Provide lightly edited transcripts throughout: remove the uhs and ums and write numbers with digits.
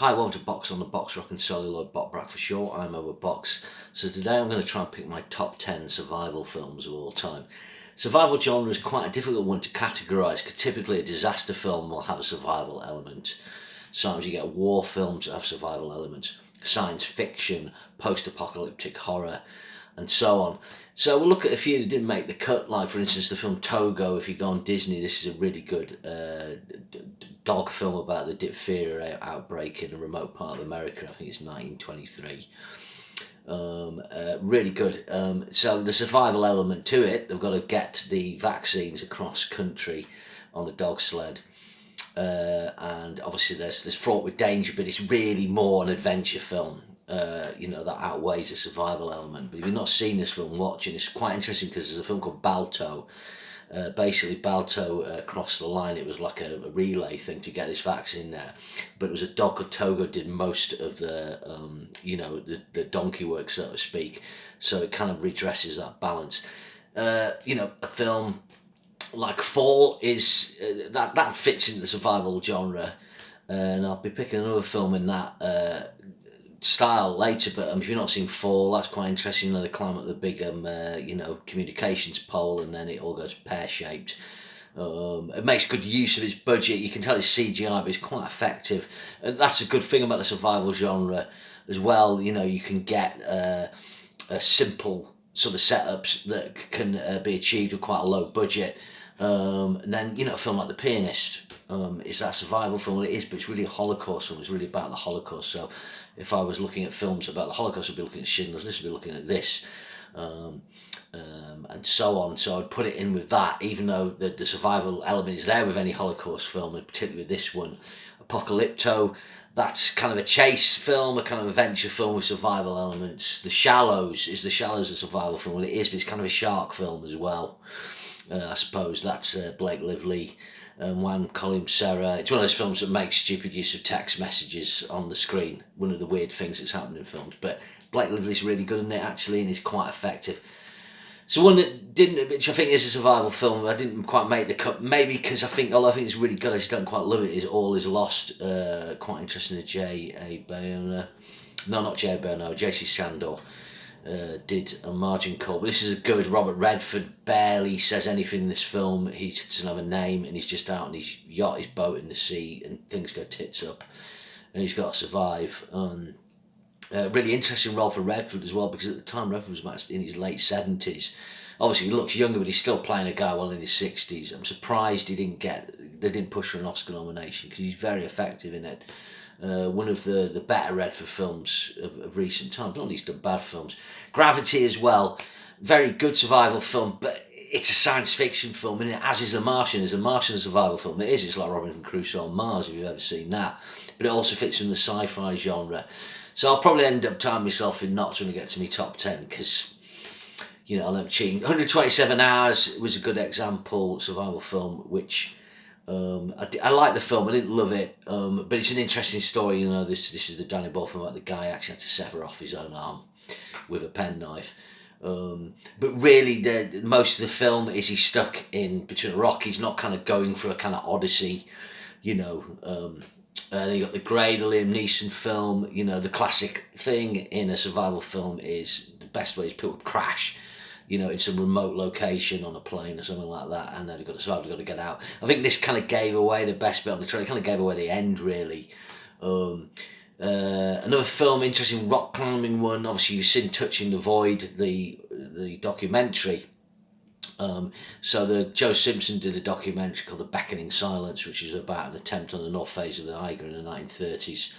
Hi, welcome to Box on the Box, Rock and Celluloid, Bot Brack for short. I'm over Box. So today I'm going to try and pick my top 10 survival films of all time. Survival genre is quite a difficult one to categorise because typically a disaster film will have a survival element. Sometimes you get war films that have survival elements, science fiction, post-apocalyptic horror, and so on. So we'll look at a few that didn't make the cut, like for instance the film Togo. If you go on Disney, this is a really good dog film about the diphtheria outbreak in a remote part of America. I think it's 1923. Really good. So the survival element to it, they've got to get the vaccines across country on a dog sled. And obviously there's fraught with danger, but it's really more an adventure film. That outweighs the survival element. But if you've not seen this film, watch it. It's quite interesting because there's a film called Balto. Basically, Balto crossed the line. It was like a relay thing to get his vaccine there, but it was a dog called Togo did most of the donkey work, so to speak. So it kind of redresses that balance. A film like Fall is that fits into the survival genre, and I'll be picking another film in that style later. But if you've not seen Fall, that's quite interesting. They climb up the big communications pole, and then it all goes pear shaped. It makes good use of its budget. You can tell it's CGI, but it's quite effective, and that's a good thing about the survival genre as well. You can get a simple sort of setups that can be achieved with quite a low budget. And then a film like The Pianist, is that a survival film? Well, it is, but it's really a Holocaust film. It's really about the Holocaust. So if I was looking at films about the Holocaust, I'd be looking at Schindler's List, I'd be looking at this, and so on. So I'd put it in with that, even though the survival element is there with any Holocaust film, and particularly with this one. Apocalypto, that's kind of a chase film, a kind of adventure film with survival elements. The Shallows a survival film? Well, it is, but it's kind of a shark film as well. I suppose that's Blake Lively and Juan Colin Serra. It's one of those films that makes stupid use of text messages on the screen. One of the weird things that's happened in films. But Blake Lively's really good in it, actually, and is quite effective. So one that didn't, which I think is a survival film, I didn't quite make the cut. Maybe because although I think it's really good, I just don't quite love it, is All Is Lost. Quite interesting to J.A. Bayona. No, not J.A. Bayona, J.C. Chandor. Did a margin call, but this is a good. Robert Redford barely says anything in this film. He doesn't have a name, and he's just out on his yacht, his boat in the sea, and things go tits up, and he's got to survive. Really interesting role for Redford as well, because at the time Redford was about in his late 70s. Obviously he looks younger, but he's still playing a guy well in his 60s. I'm surprised they didn't push for an Oscar nomination, because he's very effective in it. One of the better Redford films of recent times. Not least of bad films. Gravity as well, very good survival film, but it's a science fiction film, and as is The Martian. Is The Martian a survival film? It is. It's like Robinson Crusoe on Mars, if you've ever seen that. But it also fits in the sci-fi genre. So I'll probably end up tying myself in knots when I get to my top 10, because I'm cheating. 127 Hours was a good example survival film, which I like the film. I didn't love it, but it's an interesting story. This is the Danny Boyle film about the guy actually had to sever off his own arm with a penknife. But really, most of the film is he's stuck in between a rock. He's not kind of going for a kind of odyssey, then you got The Grey, the Liam Neeson film. The classic thing in a survival film is the best way is people crash, in some remote location on a plane or something like that, and they've got to survive, they've got to get out. I think this kind of gave away the best bit on the trailer, kind of gave away the end, really. Another film, interesting rock climbing one, obviously you've seen Touching the Void, the documentary. So Joe Simpson did a documentary called The Beckoning Silence, which is about an attempt on the North Face of the Eiger in the 1930s.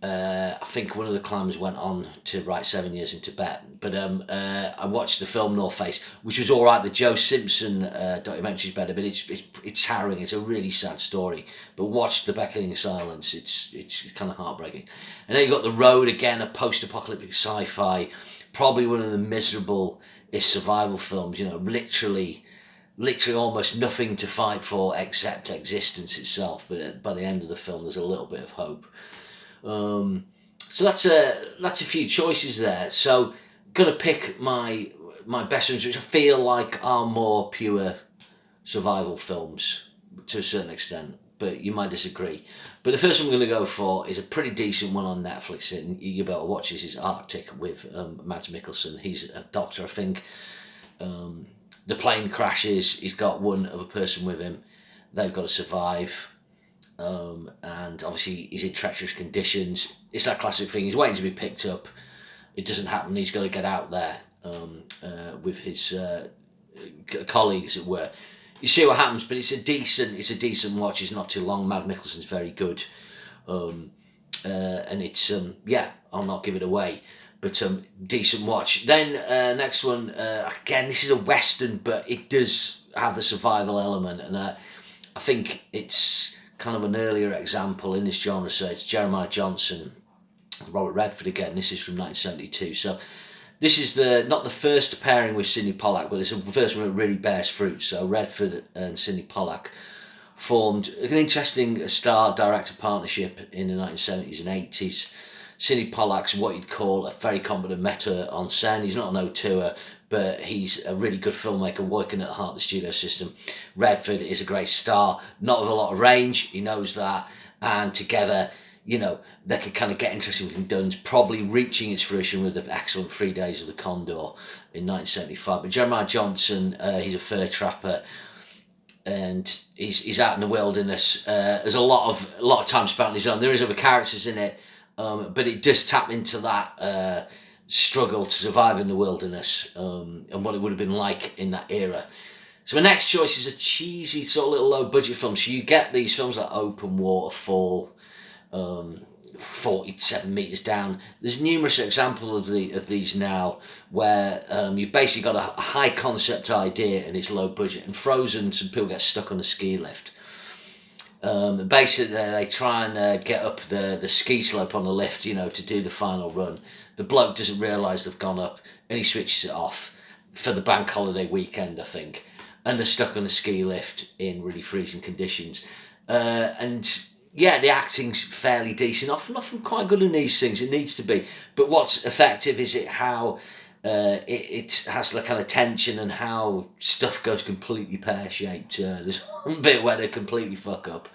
I think one of the climbers went on to write 7 years in Tibet. But I watched the film North Face, which was all right. The Joe Simpson documentary is better, but it's harrowing. It's a really sad story. But watch The Beckoning Silence. It's kind of heartbreaking. And then you got The Road again, a post-apocalyptic sci-fi, probably one of the miserable survival films. Literally almost nothing to fight for except existence itself. But by the end of the film, there's a little bit of hope. So that's a few choices there. So gonna pick my best ones, which I feel like are more pure survival films to a certain extent. but you might disagree. But the first one I'm going to go for is a pretty decent one on Netflix, and you better watch this. Is Arctic with Mads Mikkelsen. He's a doctor, I think. The plane crashes. He's got one other person with him. They've got to survive. And obviously he's in treacherous conditions. It's that classic thing. He's waiting to be picked up. It doesn't happen. He's got to get out there with his colleagues, as it were. You see what happens, but it's a decent watch. It's not too long. Mads Mikkelsen's very good, and it's I'll not give it away, but decent watch. Then next one, again, this is a western, but it does have the survival element, and I think it's kind of an earlier example in this genre. So it's Jeremiah Johnson, Robert Redford again. This is from 1972. So this is not the first pairing with Sidney Pollack, but it's the first one that really bears fruit. So Redford and Sidney Pollack formed an interesting star-director partnership in the 1970s and 80s. Sidney Pollack's what you'd call a very competent metteur en scène. He's not an auteur, but he's a really good filmmaker working at the heart of the studio system. Redford is a great star, not with a lot of range, he knows that, and together, they could kind of get interesting with Guns, probably reaching its fruition with the excellent 3 Days of the Condor in 1975. But Jeremiah Johnson, he's a fur trapper, and he's out in the wilderness. There's a lot of time spent on his own. There is other characters in it, but it does tap into that struggle to survive in the wilderness, and what it would have been like in that era. So my next choice is a cheesy sort of little low budget film. So you get these films like Open Waterfall, 47 Meters Down. There's numerous examples of these now where you've basically got a high concept idea and it's low budget. And Frozen, some people get stuck on a ski lift. Basically they try and get up the ski slope on the lift, to do the final run. The bloke doesn't realise they've gone up and he switches it off for the bank holiday weekend, I think. And they're stuck on a ski lift in really freezing conditions. The acting's fairly decent, often quite good in these things, it needs to be. But what's effective is how it has the kind of tension and how stuff goes completely pear-shaped. There's one bit where they completely fuck up.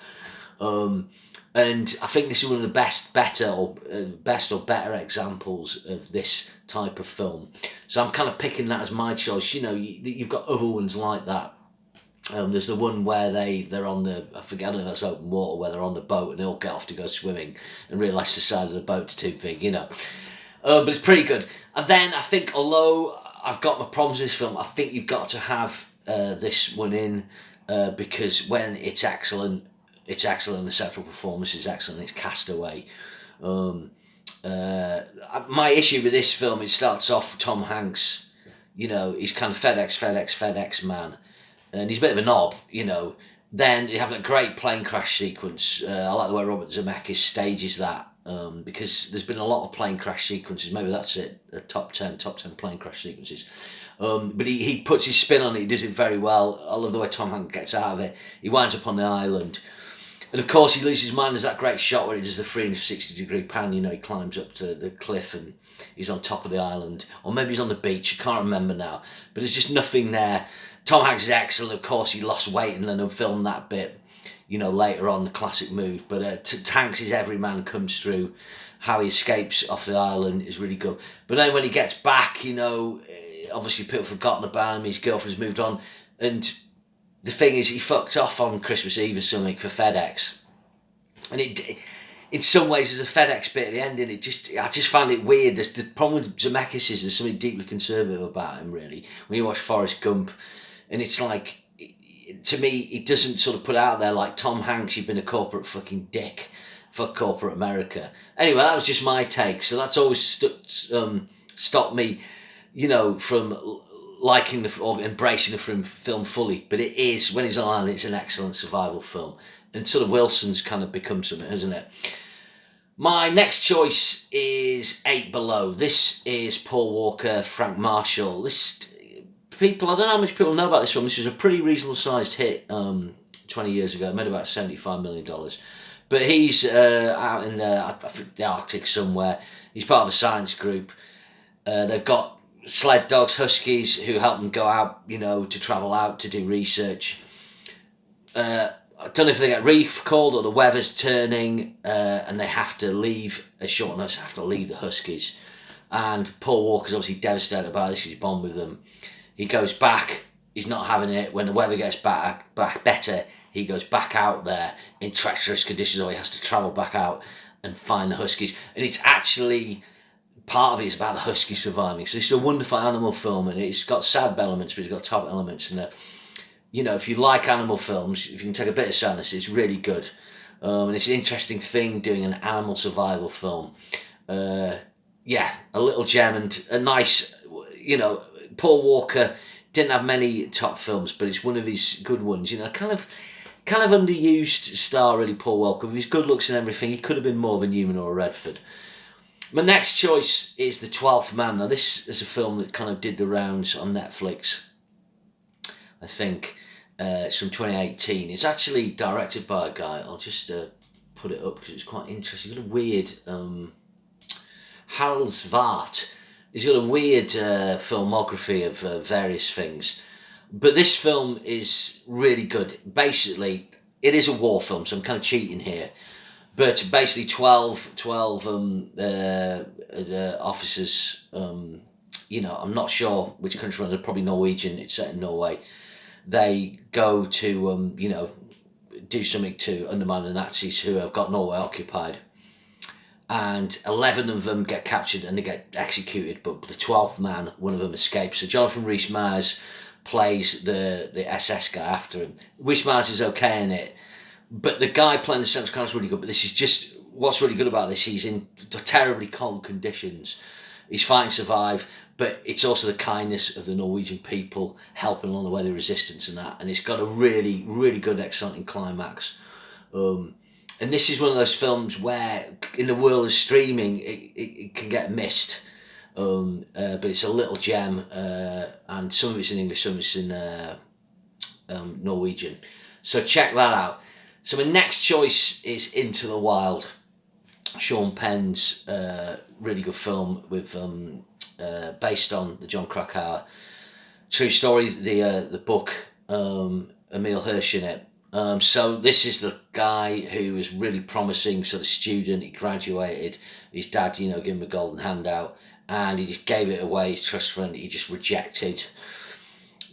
And I think this is one of the best or better examples of this type of film. So I'm kind of picking that as my choice. You've got other ones like that. There's the one where they're on I don't know if that's Open Water, where they're on the boat and they all get off to go swimming and realise the side of the boat's too big, But it's pretty good. And then I think, although I've got my problems with this film, I think you've got to have this one in because when it's excellent, the central performance is excellent, it's Castaway. My issue with this film, it starts off with Tom Hanks, he's kind of FedEx man. And he's a bit of a knob, Then you have that great plane crash sequence. I like the way Robert Zemeckis stages that because there's been a lot of plane crash sequences. Maybe that's it, the top 10 plane crash sequences. But he puts his spin on it. He does it very well. I love the way Tom Hanks gets out of it. He winds up on the island. And of course he loses his mind. There's that great shot where he does the 360-degree pan. He climbs up to the cliff and he's on top of the island. Or maybe he's on the beach. I can't remember now. But there's just nothing there. Tom Hanks is excellent. Of course, he lost weight and then filmed that bit, later on, the classic move. But Hanks' every man comes through. How he escapes off the island is really good. But then when he gets back, obviously people have forgotten about him. His girlfriend's moved on. And the thing is, he fucked off on Christmas Eve or something for FedEx. And in some ways, there's a FedEx bit at the end, and I just find it weird. The problem with Zemeckis is there's something deeply conservative about him, really. When you watch Forrest Gump, and it's like, to me, it doesn't sort of put out there like Tom Hanks, you've been a corporate fucking dick. Fuck corporate America. Anyway, that was just my take. So that's always stopped me, from liking or embracing the film fully. But it is, when he's on island, it's an excellent survival film. And sort of Wilson's kind of become something, hasn't it? My next choice is Eight Below. This is Paul Walker, Frank Marshall. I don't know how much people know about this film. This was a pretty reasonable sized hit 20 years ago. It made about $75 million. But he's out in the Arctic somewhere. He's part of a science group. They've got sled dogs, huskies, who help them go out, to travel out to do research. I don't know if they get recalled or the weather's turning, and they have to leave a short notice, have to leave the Huskies. And Paul Walker's obviously devastated by this. He's bond with them. He goes back. He's not having it. When the weather gets back better, he goes back out there in treacherous conditions, or he has to travel back out and find the Huskies. And it's actually, part of it is about the Huskies surviving. So it's a wonderful animal film, and it's got sad elements, but it's got top elements. And if you like animal films, if you can take a bit of sadness, it's really good. And it's an interesting thing doing an animal survival film. A little gem and a nice, Paul Walker didn't have many top films, but it's one of his good ones. Kind of underused star, really, Paul Walker. With his good looks and everything, he could have been more of a Newman or a Redford. My next choice is The 12th Man. Now, this is a film that kind of did the rounds on Netflix, I think. It's from 2018. It's actually directed by a guy. I'll just put it up because it's quite interesting. He's got a weird... Harold Svart. He's got a weird filmography of various things. But this film is really good. Basically, it is a war film, so I'm kind of cheating here. But basically 12 officers, I'm not sure which country, they're probably Norwegian, it's set in Norway. They go to, do something to undermine the Nazis who have got Norway occupied. And 11 of them get captured and they get executed, but the 12th man, one of them escapes. So Jonathan Rhys-Meyers plays the SS guy after him. Rhys-Meyers is okay in it, but the guy playing the central character is really good. But this is just, what's really good about this, he's in terribly cold conditions. He's fighting to survive, but it's also the kindness of the Norwegian people helping along the way, the resistance and that. And it's got a really, really good, exciting climax. And this is one of those films where, in the world of streaming, it can get missed. But it's a little gem, and some of it's in English, some of it's in Norwegian. So check that out. So my next choice is Into the Wild. Sean Penn's really good film with based on the John Krakauer true story, the book, Emile Hirsch in it. So this is the guy who was really promising sort of student. He graduated. His dad, gave him a golden handout, and he just gave it away. His trust fund. He just rejected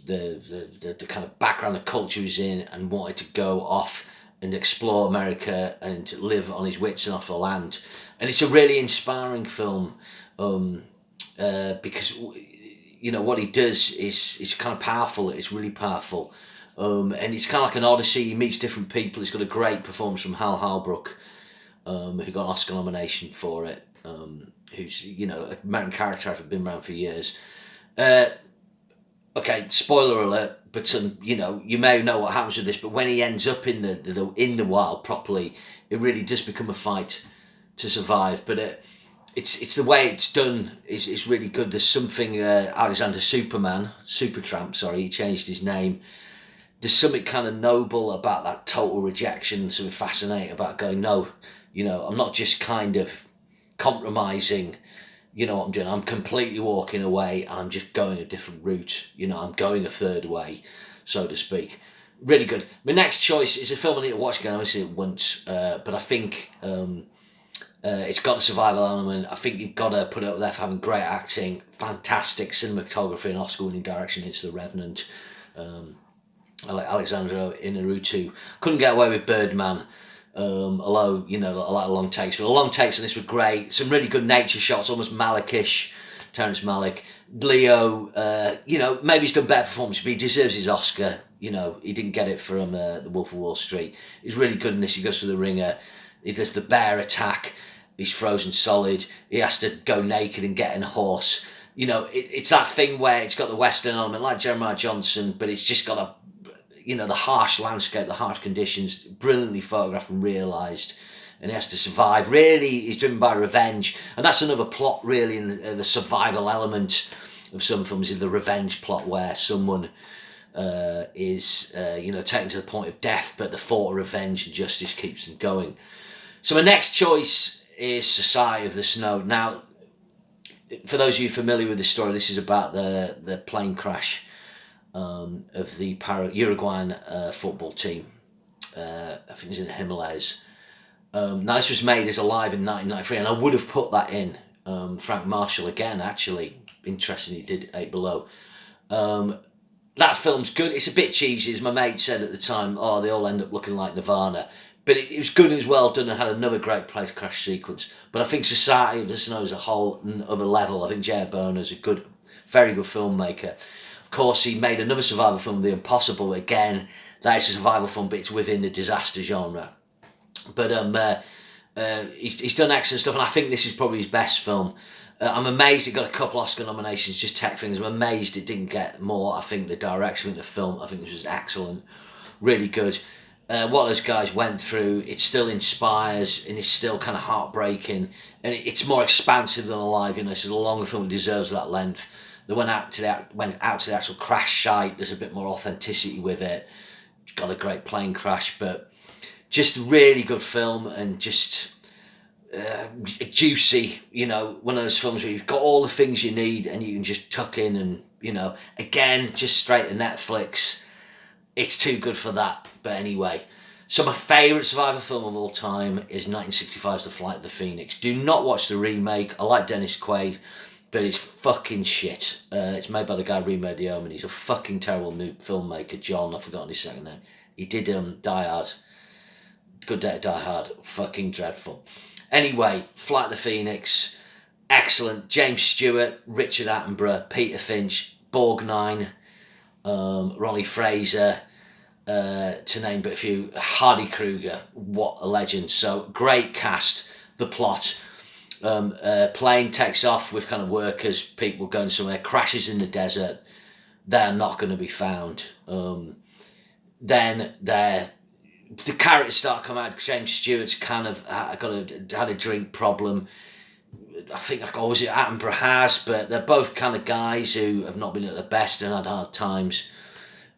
the kind of background, the culture he was in, and wanted to go off and explore America and to live on his wits and off the land. And it's a really inspiring film, because what he does is kind of powerful. It's really powerful. And it's kind of like an odyssey. He meets different people. He's got a great performance from Hal Holbrook, who got an Oscar nomination for it. Who's an American character actor, been around for years. Okay, spoiler alert. But you may know what happens with this. But when he ends up in the wild properly, it really does become a fight to survive. But it's the way it's done is really good. There's something Alexander Supertramp. Sorry, he changed his name. There's something kind of noble about that total rejection, something fascinating about going, no, I'm not just kind of compromising, what I'm doing. I'm completely walking away. I'm just going a different route. I'm going a third way, so to speak. Really good. My next choice is a film I need to watch again. I only seen it once, but I think it's got a survival element. I think you've got to put it up there for having great acting, fantastic cinematography and Oscar-winning direction. It's The Revenant. Alexandra Inarritu couldn't get away with Birdman, although a lot of long takes, but the long takes on this were great. Some really good nature shots, almost Malick-ish. Terrence Malick, Leo, maybe he's done better performance, but he deserves his Oscar. He didn't get it from The Wolf of Wall Street. He's really good in this. He goes for the ringer. He does the bear attack. He's frozen solid. He has to go naked and get in a horse. It's that thing where it's got the Western element, like Jeremiah Johnson, but it's just got the harsh landscape, the harsh conditions, brilliantly photographed and realised, and he has to survive. Really, he's driven by revenge, and that's another plot, really, in the survival element of some films, in the revenge plot, where someone is, taken to the point of death, but the thought of revenge and justice keeps them going. So my next choice is Society of the Snow. Now, for those of you familiar with this story, this is about the plane crash of the Uruguayan football team. I think it was in the Himalayas. Now this was made as Alive in 1993, and I would have put that in. Frank Marshall again, actually. Interesting he did Eight Below. That film's good. It's a bit cheesy, as my mate said at the time. Oh, they all end up looking like Nirvana. But it was good and it was well done and had another great place crash sequence. But I think Society of the Snow is a whole other level. I think J.R. Boner's a good, very good filmmaker. Of course, he made another survival film, The Impossible. Again, that is a survival film, but it's within the disaster genre. But he's done excellent stuff, and I think this is probably his best film. I'm amazed it got a couple Oscar nominations, just tech things. I'm amazed it didn't get more. I think the direction of the film, I think this was excellent, really good. What those guys went through, it still inspires, and it's still kind of heartbreaking, and it's more expansive than Alive. You know, it's a longer film, it deserves that length. They went out to the actual crash site. There's a bit more authenticity with it. It's got a great plane crash, but just a really good film, and just juicy, you know, one of those films where you've got all the things you need and you can just tuck in, and, you know, again, just straight to Netflix. It's too good for that. But anyway, so my favourite survival film of all time is 1965's The Flight of the Phoenix. Do not watch the remake. I like Dennis Quaid, but it's fucking shit. It's made by the guy who remade The Omen. He's a fucking terrible filmmaker. John, I've forgotten his second name. He did Die Hard. Good Day to Die Hard. Fucking dreadful. Anyway, Flight of the Phoenix, excellent. James Stewart, Richard Attenborough, Peter Finch, Borgnine, Ronnie Fraser, to name but a few. Hardy Kruger, what a legend. So great cast. The plot, plane takes off with kind of workers, people going somewhere, crashes in the desert. They're not going to be found. Then the characters start coming out. James Stewart's kind of had a drink problem. I think was it Attenborough has, but they're both kind of guys who have not been at their best and had hard times.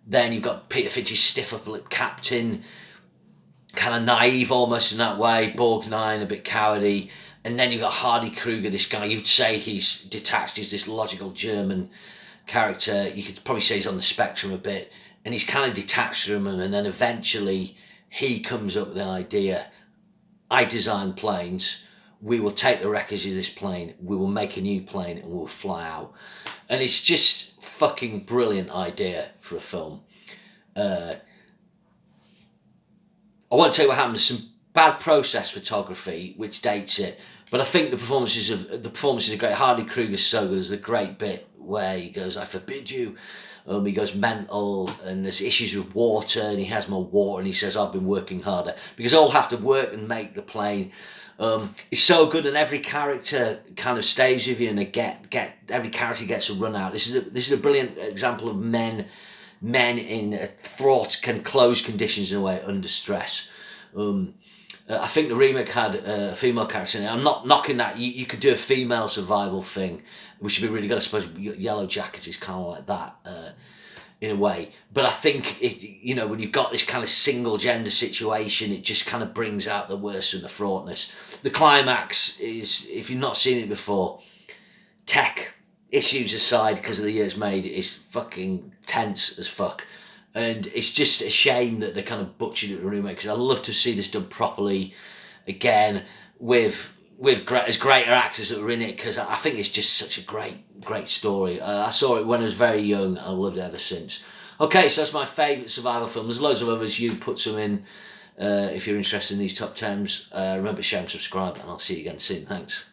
Then you've got Peter Finch's stiff upper lip captain, kind of naive almost in that way. Borgnine, a bit cowardly. And then you've got Hardy Kruger, this guy, you'd say he's detached, he's this logical German character. You could probably say he's on the spectrum a bit. And he's kind of detached from him, and then eventually he comes up with an idea. I design planes. We will take the wreckage of this plane. We will make a new plane and we'll fly out. And it's just fucking brilliant idea for a film. I won't tell you what happened. There's some bad process photography which dates it. But I think the performances are great. Hardy Kruger's so good. There's the great bit where he goes, "I forbid you." He goes mental, and there's issues with water, and he has more water, and he says, "I've been working harder," because all have to work and make the plane. It's so good, and every character kind of stays with you, and every character gets a run out. This is a brilliant example of men in fraught and closed conditions in a way, under stress. I think the remake had a female character in it. I'm not knocking that. You could do a female survival thing, which would be really good. I suppose Yellow Jackets is kind of like that in a way. But I think, when you've got this kind of single gender situation, it just kind of brings out the worst and the fraughtness. The climax is, if you've not seen it before, tech issues aside, because of the years made, is fucking tense as fuck. And it's just a shame that they kind of butchered it with a remake, because I'd love to see this done properly again with as greater actors that were in it, because I think it's just such a great story. I saw it when I was very young, and I've loved it ever since. Okay, so that's my favourite survival film. There's loads of others. You put some in if you're interested in these top 10s. Remember to share and subscribe, and I'll see you again soon. Thanks.